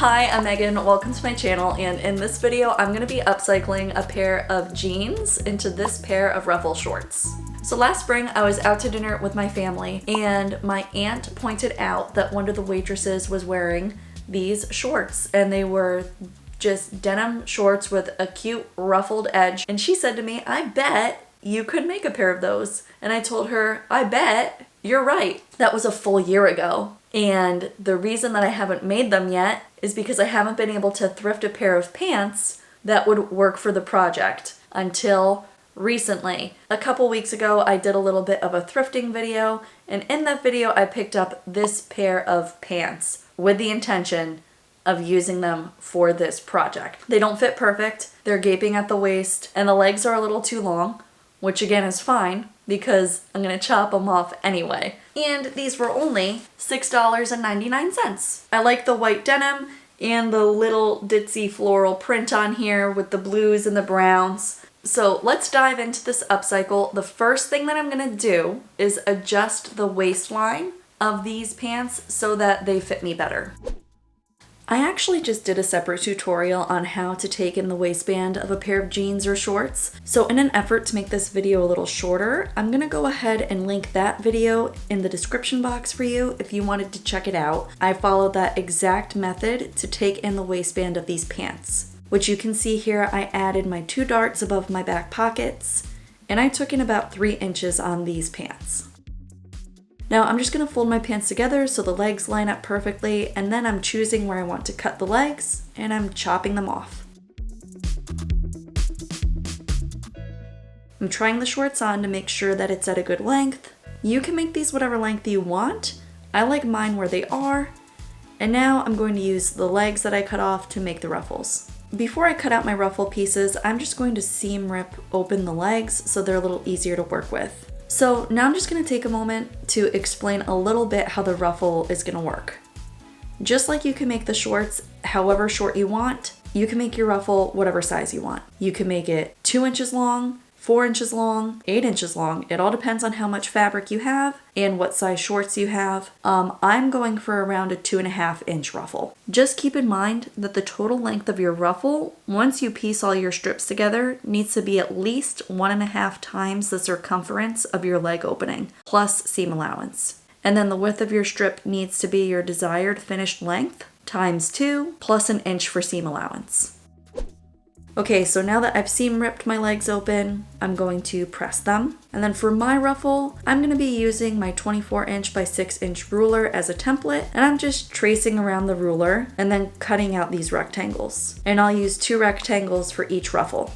Hi, I'm Megan, welcome to my channel, and in this video I'm going to be upcycling a pair of jeans into this pair of ruffle shorts. So last spring I was out to dinner with my family and my aunt pointed out that one of the waitresses was wearing these shorts, and they were just denim shorts with a cute ruffled edge, and she said to me, "I bet you could make a pair of those." And I told her, "I bet you're right." That was a full year ago. And the reason that I haven't made them yet is because I haven't been able to thrift a pair of pants that would work for the project until recently. A couple weeks ago, I did a little bit of a thrifting video, and in that video, I picked up this pair of pants with the intention of using them for this project. They don't fit perfect, they're gaping at the waist, and the legs are a little too long, which again is fine because I'm gonna chop them off anyway. And these were only $6.99. I like the white denim and the little ditzy floral print on here with the blues and the browns. So let's dive into this upcycle. The first thing that I'm gonna do is adjust the waistline of these pants so that they fit me better. I actually just did a separate tutorial on how to take in the waistband of a pair of jeans or shorts. So in an effort to make this video a little shorter, I'm gonna go ahead and link that video in the description box for you if you wanted to check it out. I followed that exact method to take in the waistband of these pants, which you can see here. I added my 2 darts above my back pockets, and I took in about 3 inches on these pants. Now I'm just gonna fold my pants together so the legs line up perfectly, and then I'm choosing where I want to cut the legs, and I'm chopping them off. I'm trying the shorts on to make sure that it's at a good length. You can make these whatever length you want. I like mine where they are. And now I'm going to use the legs that I cut off to make the ruffles. Before I cut out my ruffle pieces, I'm just going to seam rip open the legs so they're a little easier to work with. So now I'm just going to take a moment to explain a little bit how the ruffle is going to work. Just like you can make the shorts however short you want, you can make your ruffle whatever size you want. You can make it 2 inches long, 4 inches long, 8 inches long. It all depends on how much fabric you have and what size shorts you have. I'm going for around a 2.5 inch ruffle. Just keep in mind that the total length of your ruffle, once you piece all your strips together, needs to be at least 1.5 times the circumference of your leg opening, plus seam allowance. And then the width of your strip needs to be your desired finished length, times 2, plus 1 inch for seam allowance. Okay, so now that I've seam ripped my legs open, I'm going to press them. And then for my ruffle, I'm going to be using my 24 inch by 6 inch ruler as a template, and I'm just tracing around the ruler and then cutting out these rectangles. And I'll use 2 rectangles for each ruffle.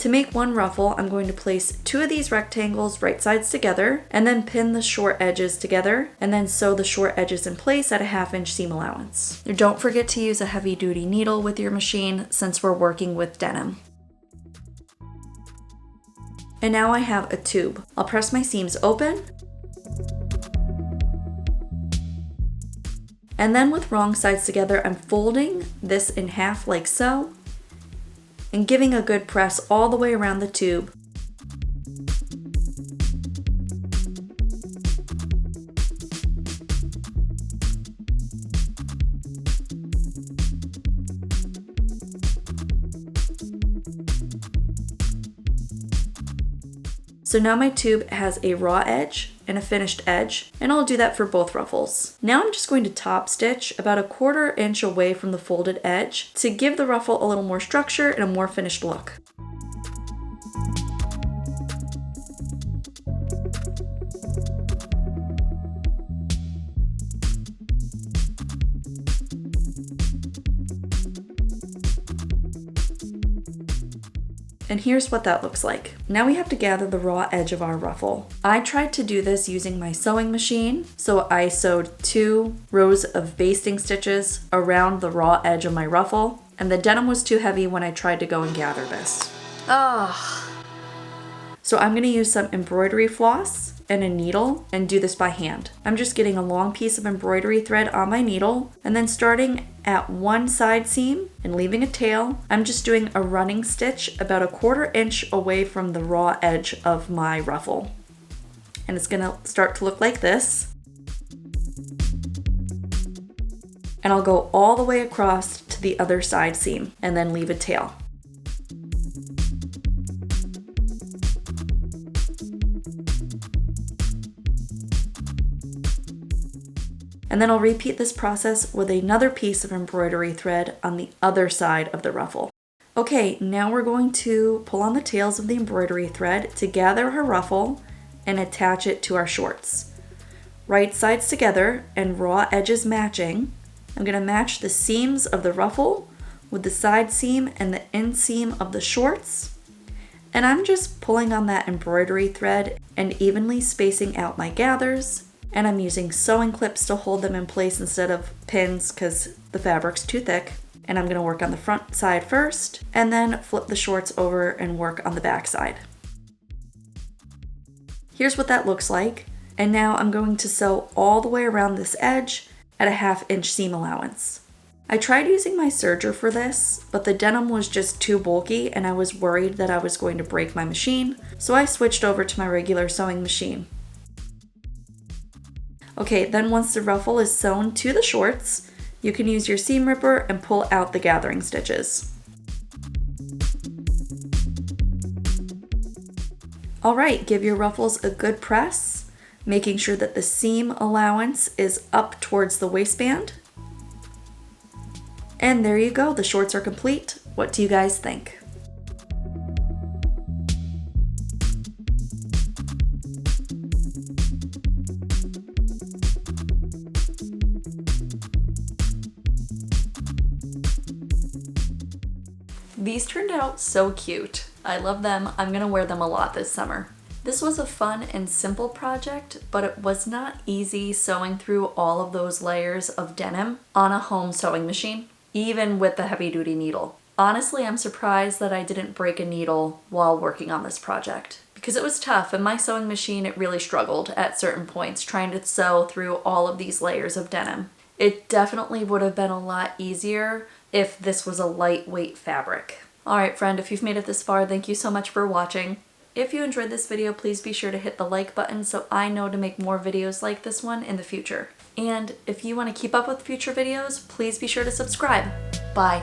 To make one ruffle, I'm going to place 2 of these rectangles right sides together and then pin the short edges together and then sew the short edges in place at a 1/2 inch seam allowance. Don't forget to use a heavy duty needle with your machine since we're working with denim. And now I have a tube. I'll press my seams open. And then with wrong sides together, I'm folding this in half like so, and giving a good press all the way around the tube. So now my tube has a raw edge and a finished edge, and I'll do that for both ruffles. Now I'm just going to top stitch about a 1/4 inch away from the folded edge to give the ruffle a little more structure and a more finished look. And here's what that looks like. Now we have to gather the raw edge of our ruffle. I tried to do this using my sewing machine, so I sewed 2 rows of basting stitches around the raw edge of my ruffle, and the denim was too heavy when I tried to go and gather this. So I'm gonna use some embroidery floss and a needle and do this by hand. I'm just getting a long piece of embroidery thread on my needle and then starting at one side seam and leaving a tail, I'm just doing a running stitch about 1/4 inch away from the raw edge of my ruffle. And it's gonna start to look like this. And I'll go all the way across to the other side seam and then leave a tail. And then I'll repeat this process with another piece of embroidery thread on the other side of the ruffle. Okay, now we're going to pull on the tails of the embroidery thread to gather her ruffle and attach it to our shorts. Right sides together and raw edges matching. I'm going to match the seams of the ruffle with the side seam and the inseam of the shorts. And I'm just pulling on that embroidery thread and evenly spacing out my gathers. And I'm using sewing clips to hold them in place instead of pins because the fabric's too thick. And I'm going to work on the front side first and then flip the shorts over and work on the back side. Here's what that looks like. And now I'm going to sew all the way around this edge at a 1/2 inch seam allowance. I tried using my serger for this, but the denim was just too bulky and I was worried that I was going to break my machine, so I switched over to my regular sewing machine. Okay, then once the ruffle is sewn to the shorts, you can use your seam ripper and pull out the gathering stitches. Alright, give your ruffles a good press, making sure that the seam allowance is up towards the waistband. And there you go, the shorts are complete. What do you guys think? These turned out so cute. I love them. I'm gonna wear them a lot this summer. This was a fun and simple project, but it was not easy sewing through all of those layers of denim on a home sewing machine, even with the heavy duty needle. Honestly, I'm surprised that I didn't break a needle while working on this project because it was tough and my sewing machine, it really struggled at certain points trying to sew through all of these layers of denim. It definitely would have been a lot easier if this was a lightweight fabric. Alright friend, if you've made it this far, thank you so much for watching. If you enjoyed this video, please be sure to hit the like button so I know to make more videos like this one in the future. And if you want to keep up with future videos, please be sure to subscribe. Bye.